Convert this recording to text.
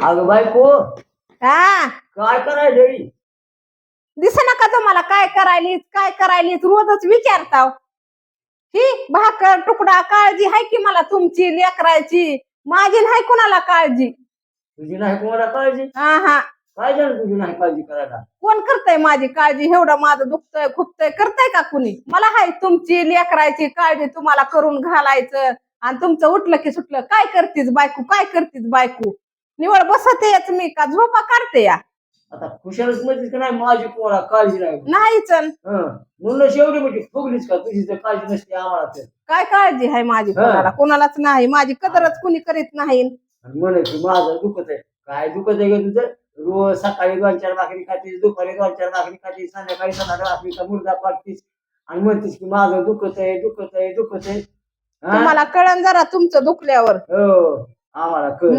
अगं बायको हा काय करायचं दिसे का तुम्हाला काय करायलीच रोजच विचारताव ही भाकर तुकडा काळजी आहे की मला तुमची लेकरायची माझी नाही कुणाला काळजी तुझी नाही कोणाला काळजी हा हा काय झालं तुझी नाही काळजी करायला कोण करतय माझी काळजी एवढं माझं दुखतंय खुपतंय करताय का कुणी मला हाय तुमची लेकरायची काळजी तुम्हाला करून घालायचं आणि तुमचं उठलं की सुटलं काय करतीस बायको निवळ बसतेच मी का झोपा काढते या आता खुशालच म्हणतेस का नाही माझी कोणाला काळजी नाही नाहीच म्हणून शेवटी म्हणजे फुगलीच का तुझी जर काळजी नसते आम्हाला तर काय काळजी आहे माझी कोणालाच नाही माझी कदरच कुणी करीत नाही म्हणे की माझं दुखत आहे काय दुखत आहे तुझं रोज सकाळी 2-4 भाकरी खातीस दुपारी 2-4 भाकरी खातीस संध्याकाळी 7-8 भाकरीचा मुर्गा पाडतीस आणि म्हणतीस की माझं दुखत आहे तुम्हाला कळण जरा तुमचं दुखल्यावर हो आम्हाला कळ